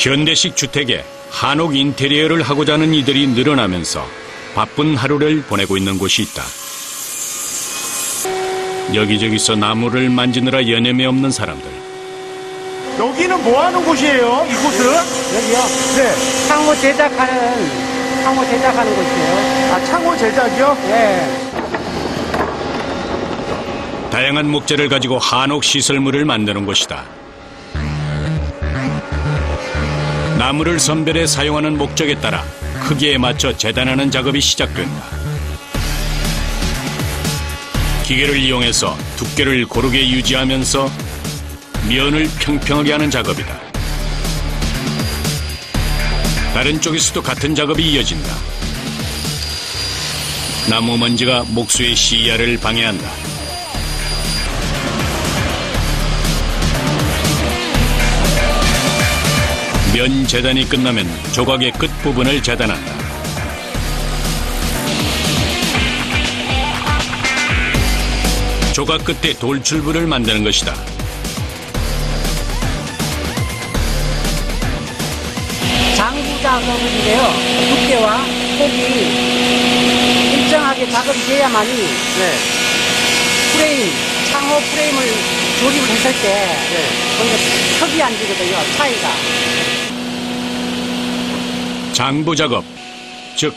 현대식 주택에 한옥 인테리어를 하고자 하는 이들이 늘어나면서 바쁜 하루를 보내고 있는 곳이 있다. 여기저기서 나무를 만지느라 여념이 없는 사람들. 여기는 뭐 하는 곳이에요? 이곳은? 여기요? 네. 창호 제작하는 곳이에요. 아, 창호 제작이요? 네. 다양한 목재를 가지고 한옥 시설물을 만드는 곳이다. 나무를 선별해 사용하는 목적에 따라 크기에 맞춰 재단하는 작업이 시작된다. 기계를 이용해서 두께를 고르게 유지하면서 면을 평평하게 하는 작업이다. 다른 쪽에서도 같은 작업이 이어진다. 나무 먼지가 목수의 시야를 방해한다. 면 재단이 끝나면 조각의 끝부분을 재단한다. 조각 끝에 돌출부를 만드는 것이다. 장부 작업인데요. 두께와 폭이 일정하게 작업이 돼야만이 네. 창호 프레임을 조립을 했을 때 거기가 턱이 안 지거든요. 차이가. 장부 작업, 즉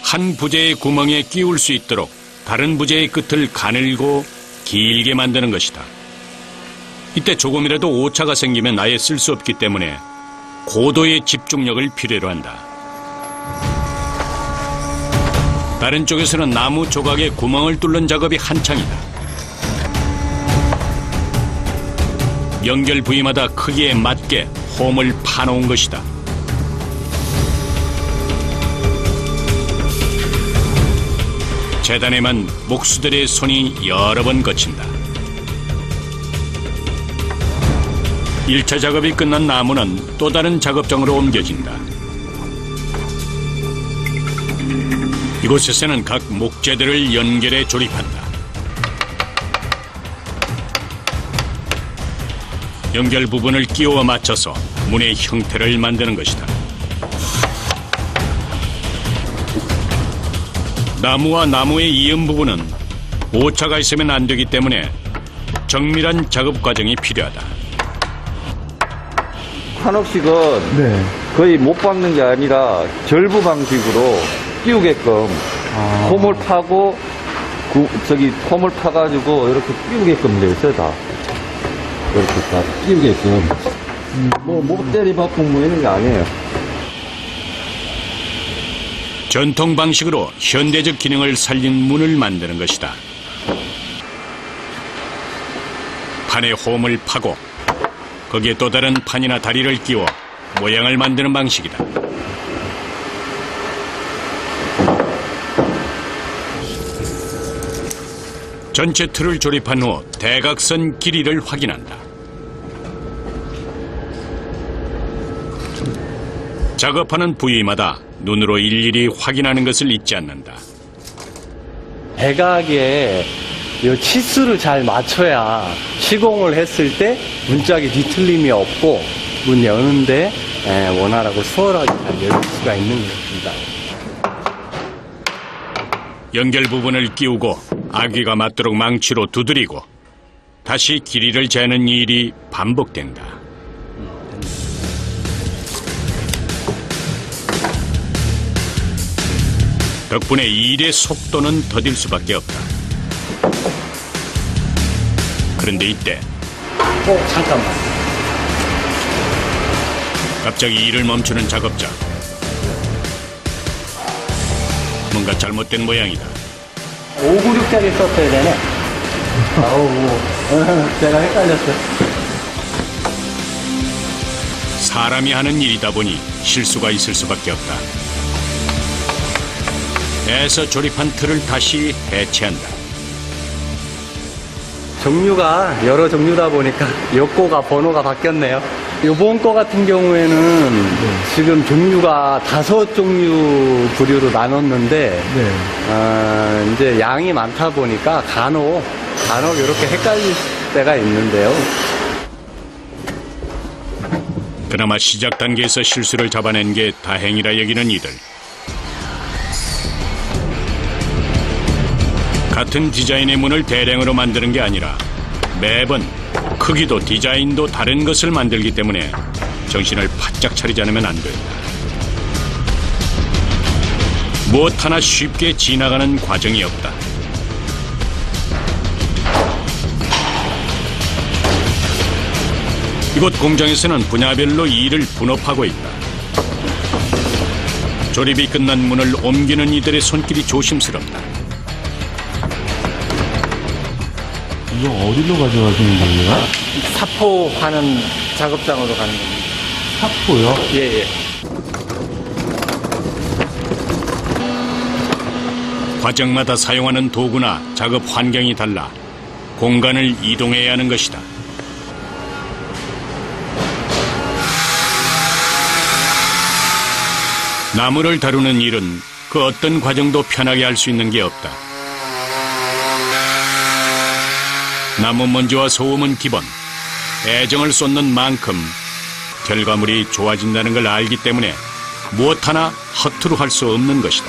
한 부재의 구멍에 끼울 수 있도록 다른 부재의 끝을 가늘고 길게 만드는 것이다. 이때 조금이라도 오차가 생기면 아예 쓸 수 없기 때문에 고도의 집중력을 필요로 한다. 다른 쪽에서는 나무 조각에 구멍을 뚫는 작업이 한창이다. 연결 부위마다 크기에 맞게 홈을 파놓은 것이다. 재단에만 목수들의 손이 여러 번 거친다. 1차 작업이 끝난 나무는 또 다른 작업장으로 옮겨진다. 이곳에서는 각 목재들을 연결해 조립한다. 연결 부분을 끼워 맞춰서 문의 형태를 만드는 것이다. 나무와 나무의 이음 부분은 오차가 있으면 안 되기 때문에 정밀한 작업 과정이 필요하다. 한옥식은 거의 못 박는 게 아니라 절부 방식으로 끼우게끔 홈을 파고 홈을 파가지고 이렇게 끼우게끔 되어 있어요. 다 이렇게 다 끼우게끔 못 때리박고 뭐 이런 게 아니에요. 전통 방식으로 현대적 기능을 살린 문을 만드는 것이다. 판에 홈을 파고 거기에 또 다른 판이나 다리를 끼워 모양을 만드는 방식이다. 전체 틀을 조립한 후 대각선 길이를 확인한다. 작업하는 부위마다 눈으로 일일이 확인하는 것을 잊지 않는다. 대각에 이 치수를 잘 맞춰야 시공을 했을 때 문짝에 뒤틀림이 없고 문 여는데 원활하고 수월하게 잘 열 수가 있는 것입니다. 연결 부분을 끼우고 아귀가 맞도록 망치로 두드리고 다시 길이를 재는 일이 반복된다. 덕분에 일의 속도는 더딜 수밖에 없다. 그런데 이때 잠깐만. 갑자기 일을 멈추는 작업자. 뭔가 잘못된 모양이다. 596짜리 썼어야 되네. 제가 헷갈렸어요. 사람이 하는 일이다 보니 실수가 있을 수밖에 없다. 애써 조립한 틀을 다시 해체한다. 종류가 여러 종류다 보니까 요 거가 번호가 바뀌었네요. 요번 거 같은 경우에는 지금 종류가 5종류 부류로 나눴는데 이제 양이 많다 보니까 간혹 이렇게 헷갈릴 때가 있는데요. 그나마 시작 단계에서 실수를 잡아낸 게 다행이라 여기는 이들. 같은 디자인의 문을 대량으로 만드는 게 아니라 매번 크기도 디자인도 다른 것을 만들기 때문에 정신을 바짝 차리지 않으면 안 된다. 무엇 하나 쉽게 지나가는 과정이 없다. 이곳 공장에서는 분야별로 일을 분업하고 있다. 조립이 끝난 문을 옮기는 이들의 손길이 조심스럽다. 이거 어디로 가져가시는 거예요? 사포하는 작업장으로 가는 겁니다. 사포요? 예, 예. 과정마다 사용하는 도구나 작업 환경이 달라 공간을 이동해야 하는 것이다. 나무를 다루는 일은 그 어떤 과정도 편하게 할 수 있는 게 없다. 나무 먼지와 소음은 기본, 애정을 쏟는 만큼 결과물이 좋아진다는 걸 알기 때문에 무엇 하나 허투루 할 수 없는 것이다.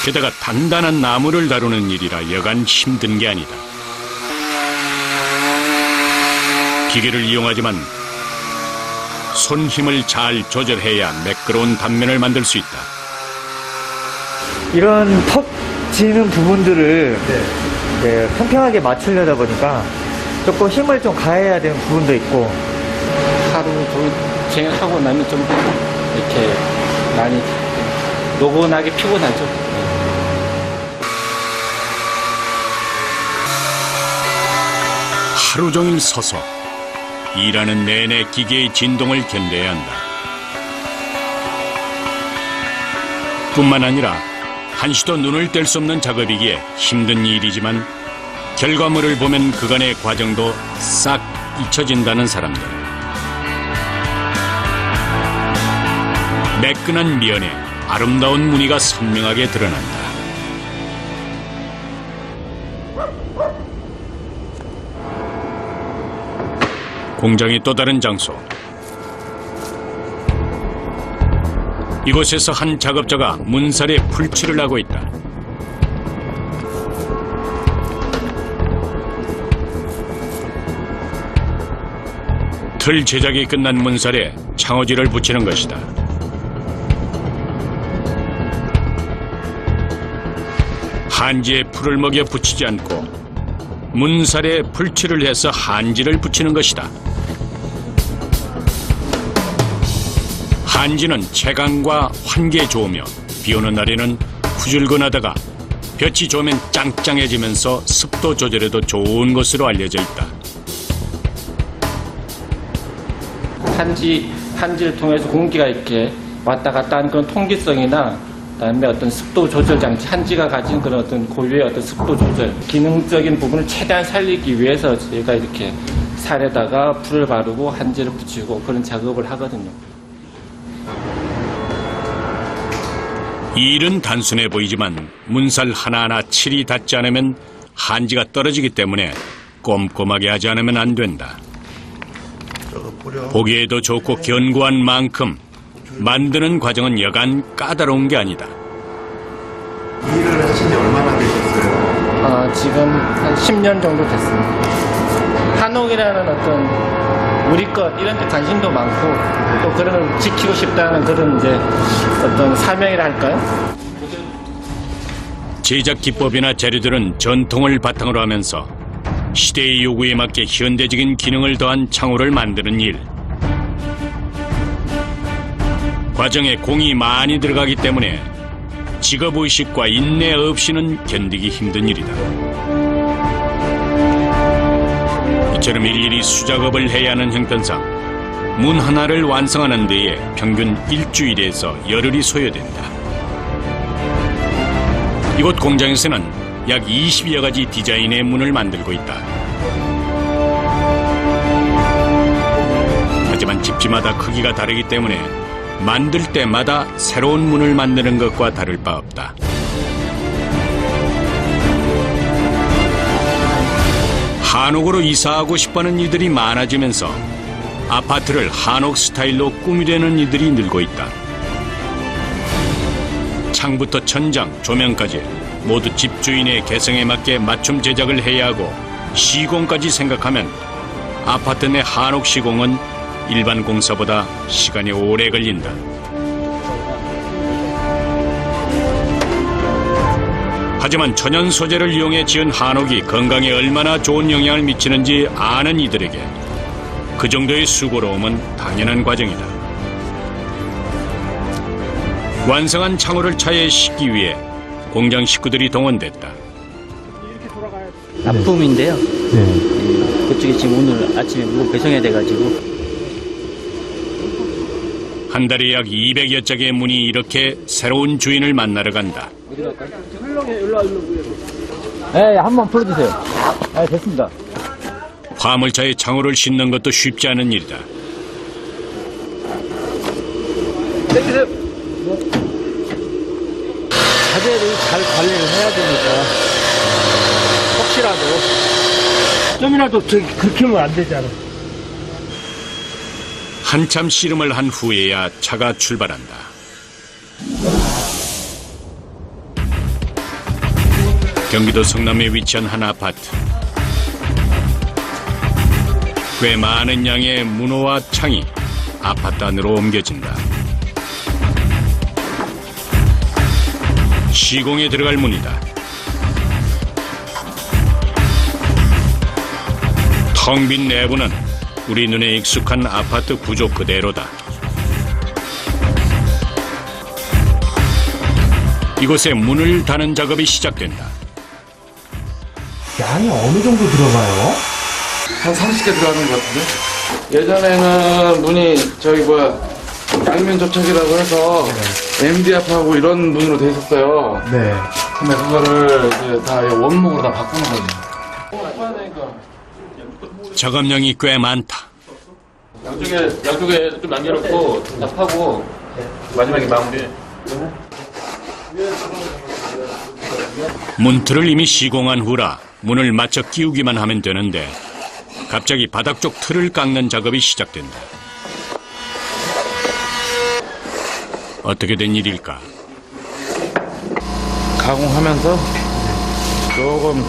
게다가 단단한 나무를 다루는 일이라 여간 힘든 게 아니다. 기계를 이용하지만 손 힘을 잘 조절해야 매끄러운 단면을 만들 수 있다. 이런 턱 지는 부분들을 네, 평평하게 맞추려다 보니까 조금 힘을 좀 가해야 되는 부분도 있고 하루 진행하고 나면 좀 이렇게 많이 노곤하게 피곤하죠. 하루 종일 서서 일하는 내내 기계의 진동을 견뎌야 한다. 뿐만 아니라 한시도 눈을 뗄 수 없는 작업이기에 힘든 일이지만 결과물을 보면 그간의 과정도 싹 잊혀진다는 사람들. 매끈한 면에 아름다운 무늬가 선명하게 드러난다. 공장의 또 다른 장소. 이곳에서 한 작업자가 문살에 풀칠을 하고 있다. 틀 제작이 끝난 문살에 창호지를 붙이는 것이다. 한지에 풀을 먹여 붙이지 않고 문살에 풀칠을 해서 한지를 붙이는 것이다. 한지는 채광과 환기에 좋으며 비 오는 날에는 후줄근하다가 볕이 좋으면 짱짱해지면서 습도 조절에도 좋은 것으로 알려져 있다. 한지를 통해서 공기가 이렇게 왔다 갔다 하는 그런 통기성이나 그다음에 어떤 습도 조절 장치, 한지가 가진 그런 어떤 고유의 어떤 습도 조절, 기능적인 부분을 최대한 살리기 위해서 저희가 이렇게 살에다가 불을 바르고 한지를 붙이고 그런 작업을 하거든요. 이 일은 단순해 보이지만 문살 하나하나 칠이 닿지 않으면 한지가 떨어지기 때문에 꼼꼼하게 하지 않으면 안 된다. 보기에도 좋고 견고한 만큼 만드는 과정은 여간 까다로운 게 아니다. 일을 하신 지 얼마나 되셨어요? 지금 한 10년 정도 됐습니다. 한옥이라는 어떤 우리 것 이런 데 관심도 많고 또 그런 걸 지키고 싶다는 그런 이제 어떤 사명이라 할까요? 제작 기법이나 재료들은 전통을 바탕으로 하면서 시대의 요구에 맞게 현대적인 기능을 더한 창호를 만드는 일. 과정에 공이 많이 들어가기 때문에 직업의식과 인내 없이는 견디기 힘든 일이다. 이처럼 일일이 수작업을 해야 하는 형편상 문 하나를 완성하는 데에 평균 일주일에서 열흘이 소요된다. 이곳 공장에서는 약 20여 가지 디자인의 문을 만들고 있다. 하지만 집집마다 크기가 다르기 때문에 만들 때마다 새로운 문을 만드는 것과 다를 바 없다. 한옥으로 이사하고 싶어하는 이들이 많아지면서 아파트를 한옥 스타일로 꾸미려는 이들이 늘고 있다. 창부터 천장, 조명까지 모두 집주인의 개성에 맞게 맞춤 제작을 해야 하고 시공까지 생각하면 아파트 내 한옥 시공은 일반 공사보다 시간이 오래 걸린다. 하지만 천연 소재를 이용해 지은 한옥이 건강에 얼마나 좋은 영향을 미치는지 아는 이들에게 그 정도의 수고로움은 당연한 과정이다. 완성한 창호를 차에 싣기 위해 공장 식구들이 동원됐다. 납품인데요. 그쪽에 지금 오늘 아침에 물건 배송해야 돼가지고. 한 달에 약 200여 짝의 문이 이렇게 새로운 주인을 만나러 간다. 네, 한번 풀어주세요. 네, 됐습니다. 화물차에 창호를 싣는 것도 쉽지 않은 일이다. 자재를 잘 관리를 해야 되니까. 혹시라도. 좀이라도 그렇게 하면 안 되잖아. 한참 씨름을 한 후에야 차가 출발한다. 경기도 성남에 위치한 한 아파트. 꽤 많은 양의 문호와 창이 아파트 안으로 옮겨진다. 시공에 들어갈 문이다. 텅 빈 내부는 우리 눈에 익숙한 아파트 구조 그대로다. 이곳에 문을 다는 작업이 시작된다. 양이 어느 정도 들어가요? 한 30개 들어가는 것 같은데? 예전에는 문이 양면 접착이라고 해서 MDF하고 이런 문으로 돼 있었어요. 네. 근데 그거를 이제 다 원목으로 다 바꾸는 거예요. 작업량이 꽤 많다. 양쪽에 좀 남겨놓고 다 파고 마지막에 마무리. 문틀을 이미 시공한 후라 문을 맞춰 끼우기만 하면 되는데 갑자기 바닥 쪽 틀을 깎는 작업이 시작된다. 어떻게 된 일일까? 가공하면서 조금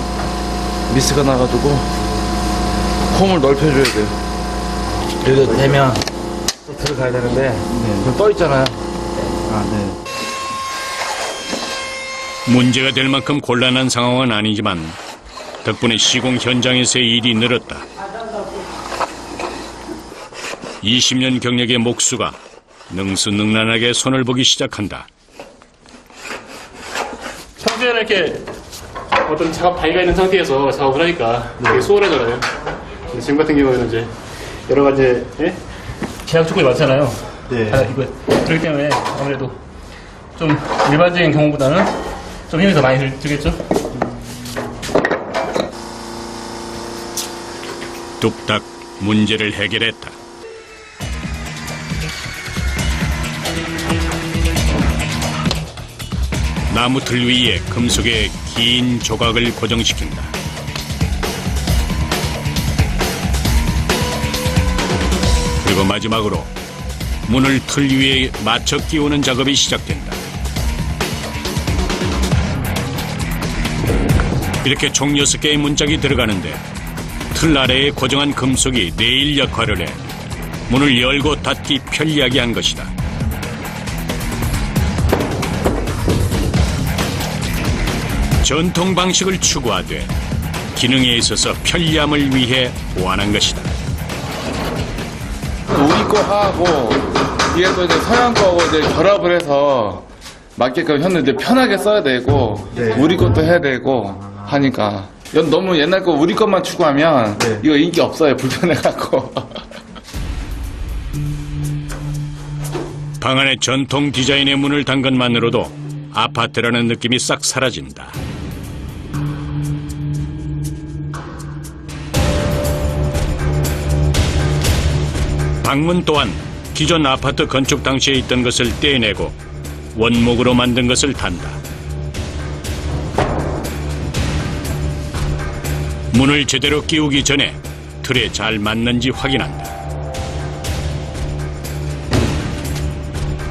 미스가 나가지고 홈을 넓혀줘야 돼요. 이렇게 되면 또 들어가야 되는데 좀 떠 있잖아요. 문제가 될 만큼 곤란한 상황은 아니지만 덕분에 시공 현장에서의 일이 늘었다. 20년 경력의 목수가 능수능란하게 손을 보기 시작한다. 평소에는 이렇게 어떤 작업 단위가 있는 상태에서 작업을 하니까 되게 수월하잖아요. 근데 지금 같은 경우에는 이제 여러 가지 제약 조건이 많잖아요. 네. 그렇기 때문에 아무래도 좀 일반적인 경우보다는 좀 힘이 더 많이 들겠죠. 뚝딱 문제를 해결했다. 나무 틀 위에 금속의 긴 조각을 고정시킨다. 그리고 마지막으로 문을 틀 위에 맞춰 끼우는 작업이 시작된다. 이렇게 총 6개의 문짝이 들어가는데 틀 아래에 고정한 금속이 레일 역할을 해 문을 열고 닫기 편리하게 한 것이다. 전통 방식을 추구하되 기능에 있어서 편리함을 위해 보완한 것이다. 우리 거 하고 이게 또 이제 서양 거하고 이제 결합을 해서 맞게끔 했는데 편하게 써야 되고 우리 것도 해야 되고 하니까 너무 옛날 거 우리 것만 추구하면 이거 인기 없어요. 불편해갖고. 방 안에 전통 디자인의 문을 단 것만으로도 아파트라는 느낌이 싹 사라진다. 방문 또한 기존 아파트 건축 당시에 있던 것을 떼내고 원목으로 만든 것을 단다. 문을 제대로 끼우기 전에 틀에 잘 맞는지 확인한다.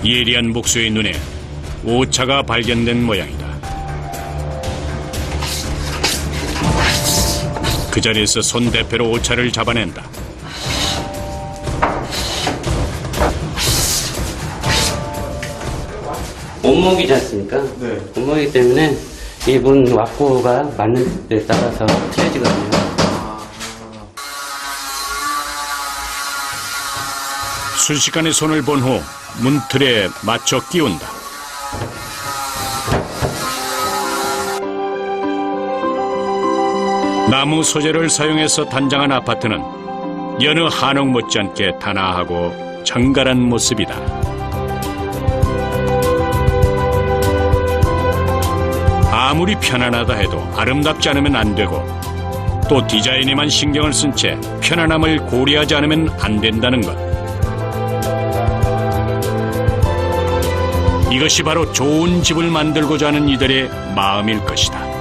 예리한 목수의 눈에 오차가 발견된 모양이다. 그 자리에서 손 대표로 오차를 잡아낸다. 온목이지 않습니까? 네. 온목이기 때문에 이 문 왁구가 맞는 데 따라서 틀려지거든요. 순식간에 손을 본 후 문틀에 맞춰 끼운다. 나무 소재를 사용해서 단장한 아파트는 여느 한옥 못지않게 단아하고 정갈한 모습이다. 아무리 편안하다 해도 아름답지 않으면 안 되고 또 디자인에만 신경을 쓴 채 편안함을 고려하지 않으면 안 된다는 것. 이것이 바로 좋은 집을 만들고자 하는 이들의 마음일 것이다.